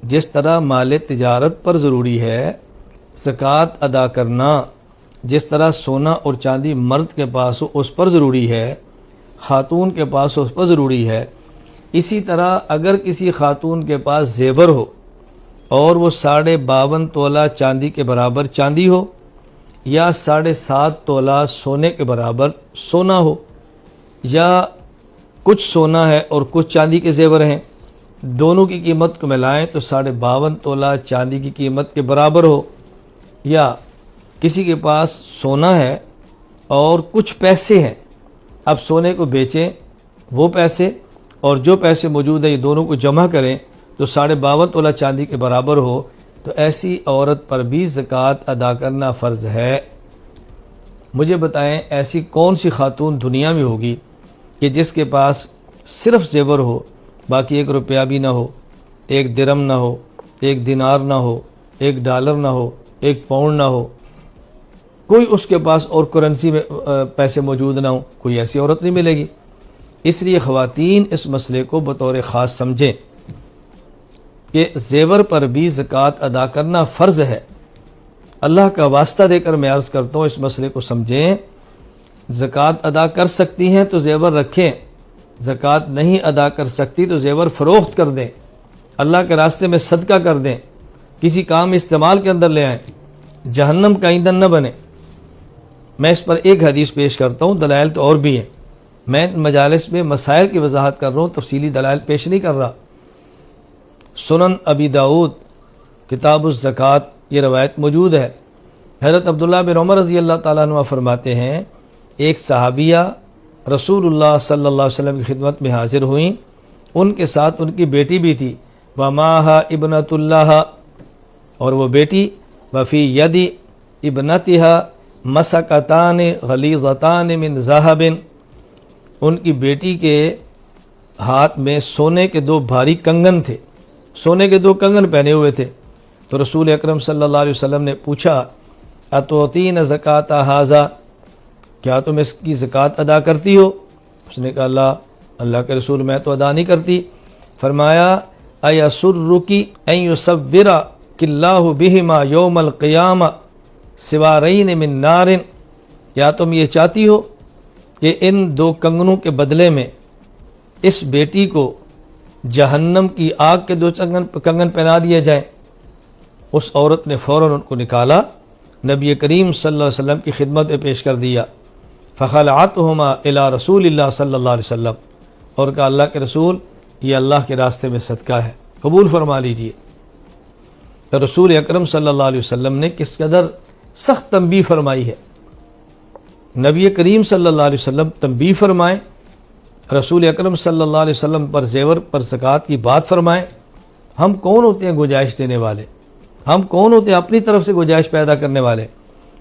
جس طرح مال تجارت پر ضروری ہے زکوٰۃ ادا کرنا، جس طرح سونا اور چاندی مرد کے پاس ہو اس پر ضروری ہے، خاتون کے پاس ہو اس پر ضروری ہے، اسی طرح اگر کسی خاتون کے پاس زیور ہو اور وہ 52.5 تولہ چاندی کے برابر چاندی ہو یا 7.5 تولہ سونے کے برابر سونا ہو، یا کچھ سونا ہے اور کچھ چاندی کے زیور ہیں، دونوں کی قیمت کو ملائیں تو 52.5 تولہ چاندی کی قیمت کے برابر ہو، یا کسی کے پاس سونا ہے اور کچھ پیسے ہیں، اب سونے کو بیچیں وہ پیسے اور جو پیسے موجود ہیں یہ دونوں کو جمع کریں تو 52.5 تولہ چاندی کے برابر ہو، تو ایسی عورت پر بھی زکوٰۃ ادا کرنا فرض ہے۔ مجھے بتائیں ایسی کون سی خاتون دنیا میں ہوگی کہ جس کے پاس صرف زیور ہو، باقی 1 روپیہ بھی نہ ہو، 1 درم نہ ہو، 1 دینار نہ ہو، 1 ڈالر نہ ہو، 1 پاؤنڈ نہ ہو، کوئی اس کے پاس اور کرنسی میں پیسے موجود نہ ہوں، کوئی ایسی عورت نہیں ملے گی۔ اس لیے خواتین اس مسئلے کو بطور خاص سمجھیں کہ زیور پر بھی زکوٰۃ ادا کرنا فرض ہے۔ اللہ کا واسطہ دے کر میں عرض کرتا ہوں اس مسئلے کو سمجھیں، زکوٰۃ ادا کر سکتی ہیں تو زیور رکھیں، زکوٰۃ نہیں ادا کر سکتی تو زیور فروخت کر دیں، اللہ کے راستے میں صدقہ کر دیں، کسی کام استعمال کے اندر لے آئیں، جہنم کا ایندھن نہ بنے۔ میں اس پر ایک حدیث پیش کرتا ہوں، دلائل تو اور بھی ہیں، میں مجالس میں مسائل کی وضاحت کر رہا ہوں، تفصیلی دلائل پیش نہیں کر رہا۔ سنن ابی داؤد کتاب الزکوٰۃ یہ روایت موجود ہے۔ حضرت عبداللہ بن عمر رضی اللہ تعالیٰ عنہ فرماتے ہیں، ایک صحابیہ رسول اللہ صلی اللہ علیہ وسلم کی خدمت میں حاضر ہوئیں، ان کے ساتھ ان کی بیٹی بھی تھی، وَمَاهَا ابنۃ اللہ، اور وہ بیٹی وفی ید ابنتها مسکتان غلیظتان من ذہب، ان کی بیٹی کے ہاتھ میں سونے کے 2 بھاری کنگن تھے، سونے کے 2 کنگن پہنے ہوئے تھے۔ تو رسول اکرم صلی اللہ علیہ وسلم نے پوچھا، اتعطین زکوٰۃ ھذا، کیا تم اس کی زکوٰۃ ادا کرتی ہو؟ اس نے کہا اللہ کے رسول میں تو ادا نہیں کرتی۔ فرمایا، ایسرک ان یصورک اللہ بہما یوم القیامہ سوارین من نار، کیا تم یہ چاہتی ہو کہ ان 2 کنگنوں کے بدلے میں اس بیٹی کو جہنم کی آگ کے 2 کنگن پہنا دیے جائیں؟ اس عورت نے فوراً ان کو نکالا، نبی کریم صلی اللہ علیہ وسلم کی خدمت میں پیش کر دیا، فخلعتہما الی رسول اللہ صلی اللہ علیہ وسلم، اور کہا اللہ کے رسول یہ اللہ کے راستے میں صدقہ ہے، قبول فرما لیجئے۔ تو رسول اکرم صلی اللہ علیہ وسلم نے کس قدر سخت تنبیہ فرمائی ہے۔ نبی کریم صلی اللہ علیہ وسلم تنبیہ فرمائیں، رسول اکرم صلی اللہ علیہ وسلم پر زیور پر زکوٰۃ کی بات فرمائیں۔ ہم کون ہوتے ہیں گنجائش دینے والے؟ ہم کون ہوتے ہیں اپنی طرف سے گنجائش پیدا کرنے والے؟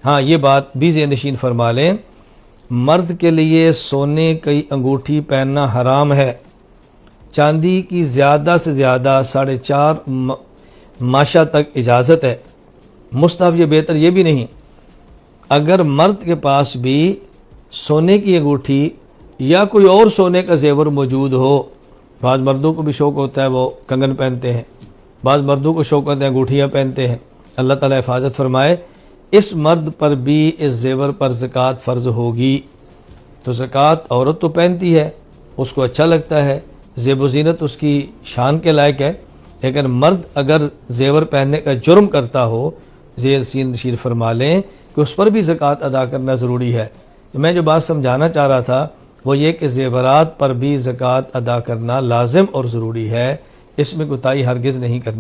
ہاں یہ بات بھی ذہن نشین فرما لیں، مرد کے لیے سونے کی انگوٹھی پہننا حرام ہے، چاندی کی زیادہ سے زیادہ 4.5 ماشا تک اجازت ہے، مستحب یہ بہتر یہ بھی نہیں۔ اگر مرد کے پاس بھی سونے کی انگوٹھی یا کوئی اور سونے کا زیور موجود ہو، بعض مردوں کو بھی شوق ہوتا ہے وہ کنگن پہنتے ہیں، بعض مردوں کو شوق ہوتا ہے انگوٹھیاں پہنتے ہیں، اللہ تعالیٰ حفاظت فرمائے، اس مرد پر بھی اس زیور پر زکوٰۃ فرض ہوگی۔ تو زکوٰۃ عورت تو پہنتی ہے، اس کو اچھا لگتا ہے، زیب و زینت اس کی شان کے لائق ہے، لیکن مرد اگر زیور پہننے کا جرم کرتا ہو، ذہن نشین فرما لیں کہ اس پر بھی زکوٰۃ ادا کرنا ضروری ہے۔ میں جو بات سمجھانا چاہ رہا تھا وہ یہ کہ زیورات پر بھی زکوٰۃ ادا کرنا لازم اور ضروری ہے، اس میں کوتاہی ہرگز نہیں کرنی۔